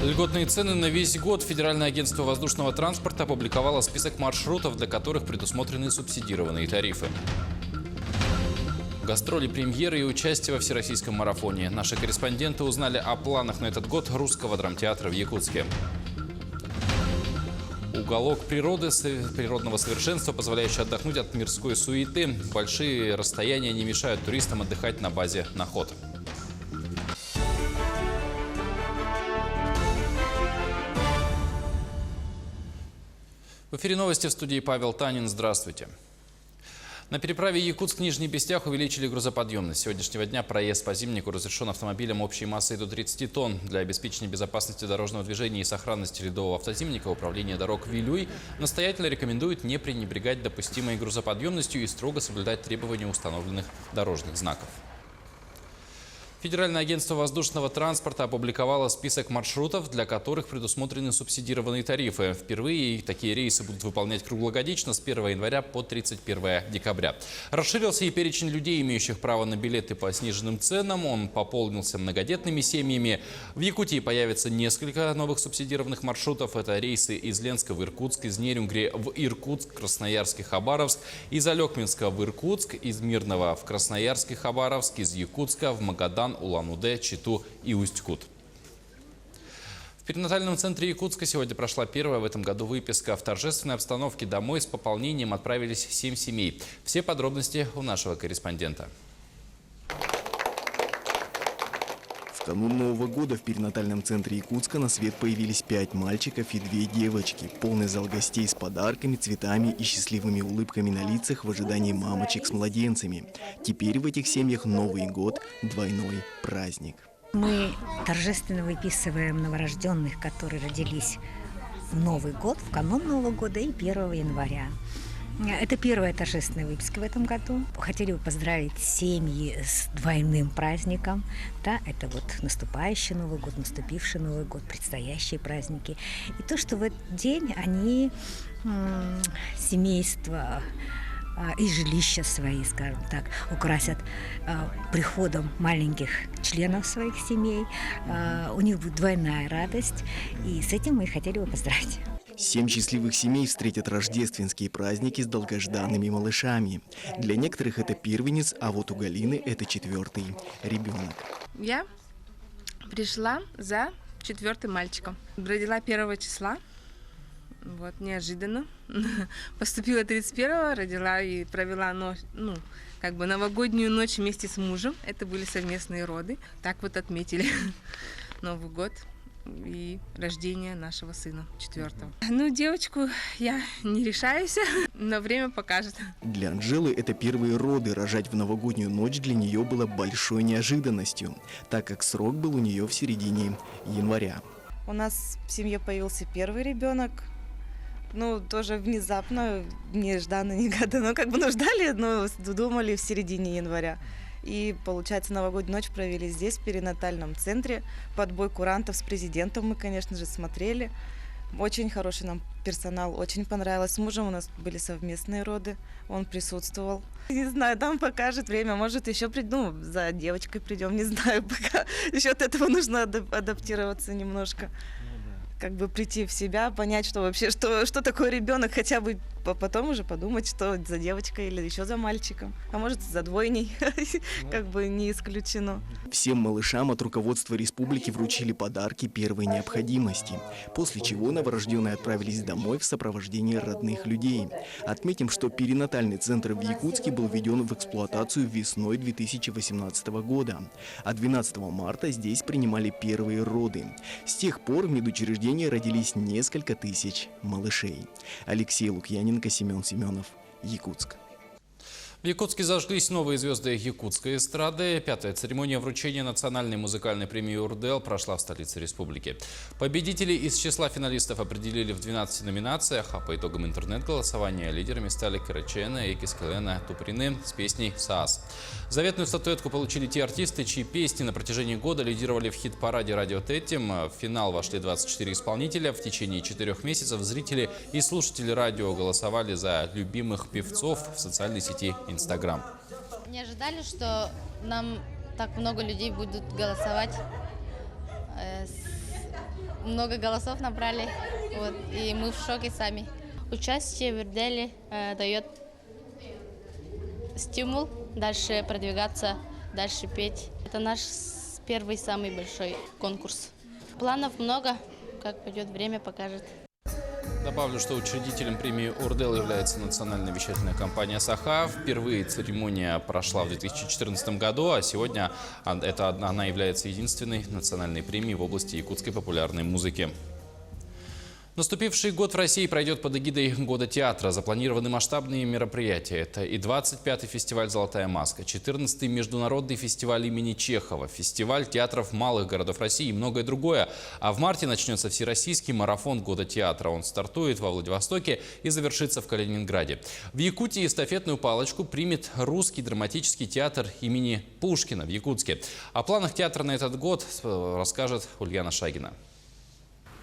Льготные цены на весь год. Федеральное агентство воздушного транспорта опубликовало список маршрутов, для которых предусмотрены субсидированные тарифы. Гастроли, премьеры и участие во всероссийском марафоне. Наши корреспонденты узнали о планах на этот год Русского драмтеатра в Якутске. Уголок природы, природного совершенства, позволяющий отдохнуть от мирской суеты. Большие расстояния не мешают туристам отдыхать на базе «Наход». В эфире новости, в студии Павел Танин. Здравствуйте. На переправе Якутск-Нижний Бестях увеличили грузоподъемность. С сегодняшнего дня проезд по Зимнику разрешен автомобилям общей массой до 30 тонн. Для обеспечения безопасности дорожного движения и сохранности рядового автозимника Управление дорог Вилюй настоятельно рекомендует не пренебрегать допустимой грузоподъемностью и строго соблюдать требования установленных дорожных знаков. Федеральное агентство воздушного транспорта опубликовало список маршрутов, для которых предусмотрены субсидированные тарифы. Впервые такие рейсы будут выполнять круглогодично с 1 января по 31 декабря. Расширился и перечень людей, имеющих право на билеты по сниженным ценам. Он пополнился многодетными семьями. В Якутии появится несколько новых субсидированных маршрутов. Это рейсы из Ленска в Иркутск, из Нерюнгри в Иркутск, Красноярск и Хабаровск, из Алекминска в Иркутск, из Мирного в Красноярск и Хабаровск, из Якутска в Магадан, Улан-Удэ, Читу и Усть-Кут. В перинатальном центре Якутска сегодня прошла первая в этом году выписка. В торжественной обстановке домой с пополнением отправились 7 семей. Все подробности у нашего корреспондента. В канун Нового года в перинатальном центре Якутска на свет появились 5 мальчиков и 2 девочки. Полный зал гостей с подарками, цветами и счастливыми улыбками на лицах в ожидании мамочек с младенцами. Теперь в этих семьях Новый год – двойной праздник. Мы торжественно выписываем новорожденных, которые родились в Новый год, в канун Нового года и 1 января. Это первая торжественная выписка в этом году. Хотели бы поздравить семьи с двойным праздником. Да, это вот наступающий Новый год, наступивший Новый год, предстоящие праздники. И то, что в этот день они семейство и жилища свои, скажем так, украсят приходом маленьких членов своих семей. У них будет двойная радость. И с этим мы хотели бы поздравить. 7 счастливых семей встретят рождественские праздники с долгожданными малышами. Для некоторых это первенец, а вот у Галины это 4-й ребенок. Я пришла за 4-м мальчиком. Родила 1 числа. Вот, неожиданно. Поступила 31-го, родила и провела новогоднюю ночь вместе с мужем. Это были совместные роды. Так вот отметили Новый год и рождение нашего сына 4-го. Девочку я не решаюсь, но время покажет. Для Анжелы это первые роды. Рожать в новогоднюю ночь для нее было большой неожиданностью, так как срок был у нее в середине января. У нас в семье появился первый ребенок. Тоже внезапно, нежданно, негаданно. Ждали, но думали в середине января. И, получается, новогоднюю ночь провели здесь, в перинатальном центре. Подбой курантов с президентом мы, конечно же, смотрели. Очень хороший нам персонал, очень понравилось. С мужем у нас были совместные роды, он присутствовал. Не знаю, там покажет время, может, еще за девочкой придем, не знаю, пока. Еще от этого нужно адаптироваться немножко. Прийти в себя, понять, что вообще, что такое ребенок, хотя бы потом уже подумать, что за девочкой или еще за мальчиком, а может, за двойней, не исключено. Всем малышам от руководства республики вручили подарки первой необходимости, после чего новорожденные отправились домой в сопровождении родных людей. Отметим, что перинатальный центр в Якутске был введен в эксплуатацию весной 2018 года, а 12 марта здесь принимали первые роды. С тех пор в медучреждении родились несколько тысяч малышей. Алексей Лукьяненко, Семен Семенов, Якутск. В Якутске зажглись новые звезды якутской эстрады. 5-я церемония вручения национальной музыкальной премии «Урдел» прошла в столице республики. Победителей из числа финалистов определили в 12 номинациях, а по итогам интернет-голосования лидерами стали Карачена, Экискелена, Туприны с песней «СААС». Заветную статуэтку получили те артисты, чьи песни на протяжении года лидировали в хит-параде «Радио Тетим». В финал вошли 24 исполнителя. В течение 4 месяцев зрители и слушатели радио голосовали за любимых певцов в социальной сети Инстаграм. Не ожидали, что нам так много людей будут голосовать. много голосов набрали, вот, и мы в шоке сами. Участие в Эрделе дает стимул дальше продвигаться, дальше петь. Это наш первый самый большой конкурс. Планов много, как пойдет время, покажет. Добавлю, что учредителем премии «Урдел» является национальная вещательная компания «Саха». Впервые церемония прошла в 2014 году, а сегодня она является единственной национальной премией в области якутской популярной музыки. Наступивший год в России пройдет под эгидой Года театра. Запланированы масштабные мероприятия. Это и 25-й фестиваль «Золотая маска», 14-й международный фестиваль имени Чехова, фестиваль театров малых городов России и многое другое. А в марте начнется всероссийский марафон Года театра. Он стартует во Владивостоке и завершится в Калининграде. В Якутии эстафетную палочку примет Русский драматический театр имени Пушкина в Якутске. О планах театра на этот год расскажет Ульяна Шагина.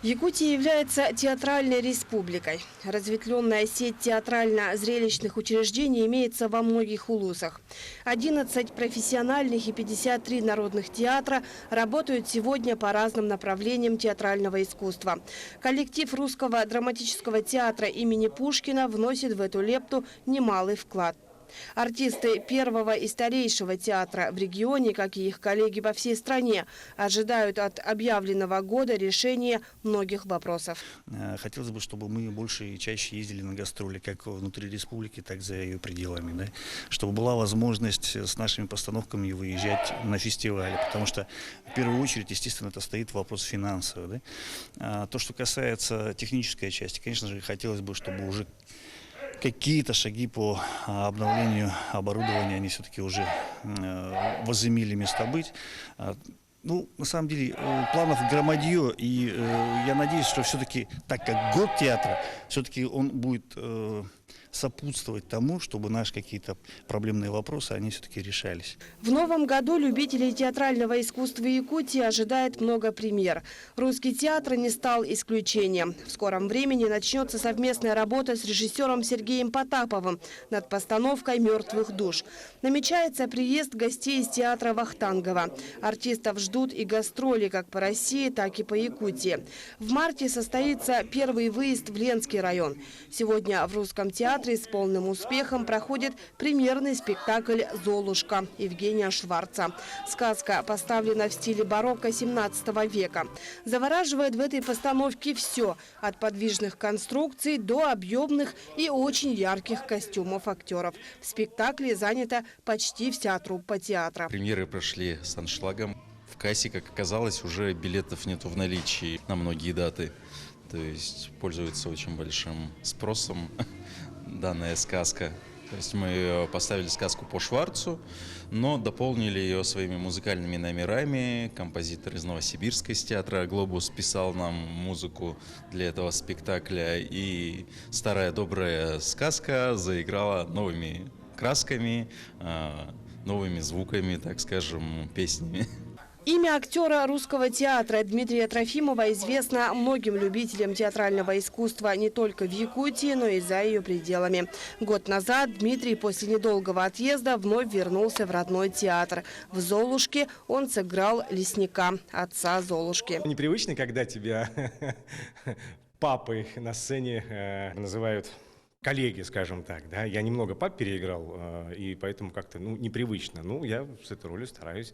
Якутия является театральной республикой. Разветвленная сеть театрально-зрелищных учреждений имеется во многих улусах. 11 профессиональных и 53 народных театра работают сегодня по разным направлениям театрального искусства. Коллектив Русского драматического театра имени Пушкина вносит в эту лепту немалый вклад. Артисты первого и старейшего театра в регионе, как и их коллеги по всей стране, ожидают от объявленного года решения многих вопросов. Хотелось бы, чтобы мы больше и чаще ездили на гастроли, как внутри республики, так и за ее пределами. Да? Чтобы была возможность с нашими постановками выезжать на фестивали, потому что в первую очередь, естественно, это стоит вопрос финансовый. Да? То, что касается технической части, конечно же, хотелось бы, чтобы уже какие-то шаги по обновлению оборудования, они все-таки уже возымели место быть. Ну, на самом деле, планов громадье, и я надеюсь, что все-таки, так как год театра, все-таки он будет сопутствовать тому, чтобы наши какие-то проблемные вопросы, они все-таки решались. В новом году любителей театрального искусства Якутии ожидает много премьер. Русский театр не стал исключением. В скором времени начнется совместная работа с режиссером Сергеем Потаповым над постановкой «Мертвых душ». Намечается приезд гостей из театра Вахтангова. Артистов ждут и гастроли как по России, так и по Якутии. В марте состоится первый выезд в Ленский район. Сегодня в Русском театре с полным успехом проходит премьерный спектакль «Золушка» Евгения Шварца. Сказка поставлена в стиле барокко 17 века. Завораживает в этой постановке все – от подвижных конструкций до объемных и очень ярких костюмов актеров. В спектакле занята почти вся труппа театра. Премьеры прошли с аншлагом. В кассе, как оказалось, уже билетов нету в наличии на многие даты. То есть пользуется очень большим спросом данная сказка. То есть мы поставили сказку по Шварцу, но дополнили ее своими музыкальными номерами. Композитор из Новосибирска, из театра «Глобус» писал нам музыку для этого спектакля. И старая добрая сказка заиграла новыми красками, новыми звуками, так скажем, песнями. Имя актера Русского театра Дмитрия Трофимова известно многим любителям театрального искусства не только в Якутии, но и за ее пределами. Год назад Дмитрий после недолгого отъезда вновь вернулся в родной театр. В «Золушке» он сыграл лесника, отца Золушки. Непривычно, когда тебя папой на сцене называют коллеги, скажем так, да, я немного пап переиграл, и поэтому как-то, непривычно. Я с этой ролью стараюсь,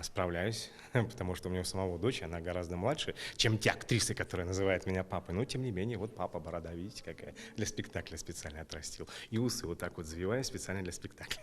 справляюсь, потому что у меня у самого дочь, она гораздо младше, чем те актрисы, которые называют меня папой. Но, тем не менее, вот папа, борода, видите, какая, для спектакля специально отрастил. И усы вот так вот завиваю специально для спектакля.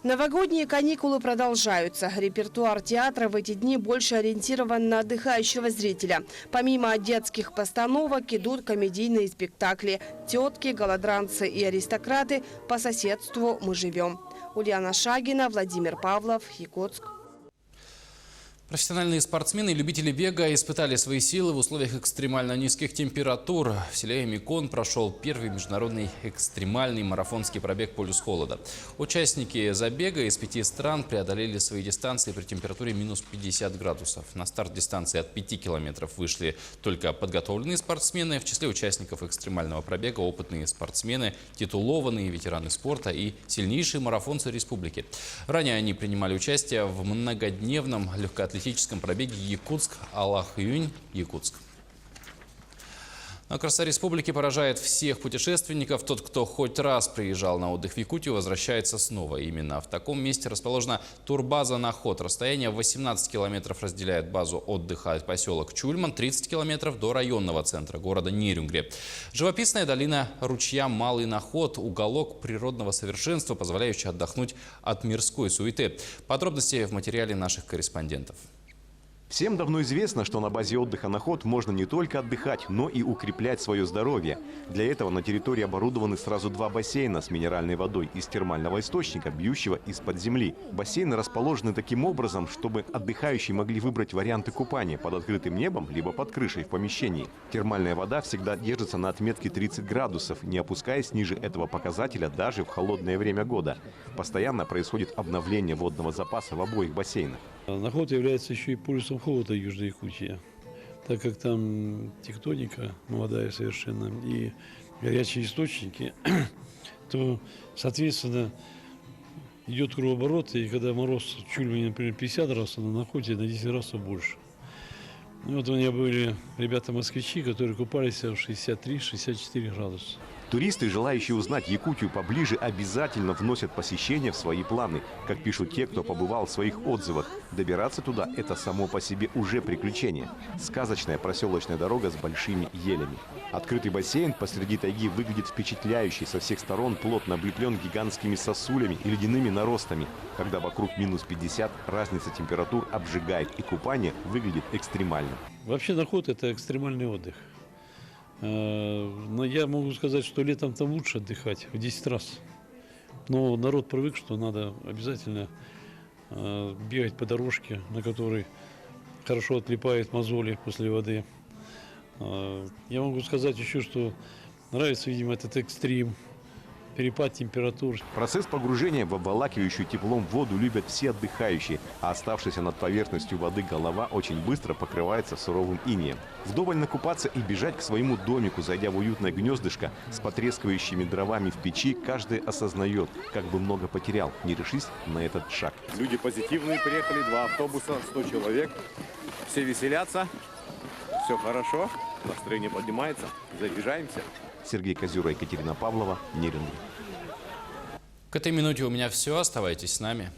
Новогодние каникулы продолжаются. Репертуар театра в эти дни больше ориентирован на отдыхающего зрителя. Помимо детских постановок идут комедийные спектакли «Тетки», «Голодранцы» и «Аристократы». По соседству мы живем. Ульяна Шагина, Владимир Павлов, Якутск. Профессиональные спортсмены и любители бега испытали свои силы в условиях экстремально низких температур. В селе Микон прошел первый международный экстремальный марафонский пробег «Полюс холода». Участники забега из 5 стран преодолели свои дистанции при температуре минус 50 градусов. На старт дистанции от 5 километров вышли только подготовленные спортсмены. В числе участников экстремального пробега опытные спортсмены, титулованные ветераны спорта и сильнейшие марафонцы республики. Ранее они принимали участие в многодневном легкоатлетическом патриотическом пробеге Якутск-Алахюнь, Якутск. Но красота республики поражает всех путешественников. Тот, кто хоть раз приезжал на отдых в Якутию, возвращается снова. Именно в таком месте расположена турбаза «Наход». Расстояние 18 километров разделяет базу отдыха от поселок Чульман, 30 километров до районного центра города Нерюнгри. Живописная долина ручья Малый Наход – уголок природного совершенства, позволяющий отдохнуть от мирской суеты. Подробности в материале наших корреспондентов. Всем давно известно, что на базе отдыха «Наход» можно не только отдыхать, но и укреплять свое здоровье. Для этого на территории оборудованы сразу 2 бассейна с минеральной водой из термального источника, бьющего из-под земли. Бассейны расположены таким образом, чтобы отдыхающие могли выбрать варианты купания под открытым небом, либо под крышей в помещении. Термальная вода всегда держится на отметке 30 градусов, не опускаясь ниже этого показателя даже в холодное время года. Постоянно происходит обновление водного запаса в обоих бассейнах. Наход является еще и полюсом холода Южной Якутии, так как там тектоника молодая совершенно и горячие источники, то, соответственно, идет кругооборот, и когда мороз в Чульмане, например, 50 раз, а на Находе на 10 раз больше. И вот у меня были ребята-москвичи, которые купались в 63-64 градуса. Туристы, желающие узнать Якутию поближе, обязательно вносят посещение в свои планы. Как пишут те, кто побывал в своих отзывах, добираться туда – это само по себе уже приключение. Сказочная проселочная дорога с большими елями. Открытый бассейн посреди тайги выглядит впечатляюще. Со всех сторон плотно облеплен гигантскими сосулями и ледяными наростами. Когда вокруг минус 50, разница температур обжигает, и купание выглядит экстремально. Вообще Наход – это экстремальный отдых. Но я могу сказать, что летом там лучше отдыхать в 10 раз. Но народ привык, что надо обязательно бегать по дорожке, на которой хорошо отлипают мозоли после воды. Я могу сказать еще, что нравится, видимо, этот экстрим, перепад температур. Процесс погружения в обволакивающую теплом воду любят все отдыхающие, а оставшаяся над поверхностью воды голова очень быстро покрывается суровым инеем. Вдоволь накупаться и бежать к своему домику, зайдя в уютное гнездышко с потрескивающими дровами в печи, каждый осознает, как бы много потерял, не решись на этот шаг. Люди позитивные, приехали, 2 автобуса, 100 человек, все веселятся, все хорошо, настроение поднимается, заряжаемся. Сергей Козюра, Екатерина Павлова, Нерюнгри. К этой минуте у меня все. Оставайтесь с нами.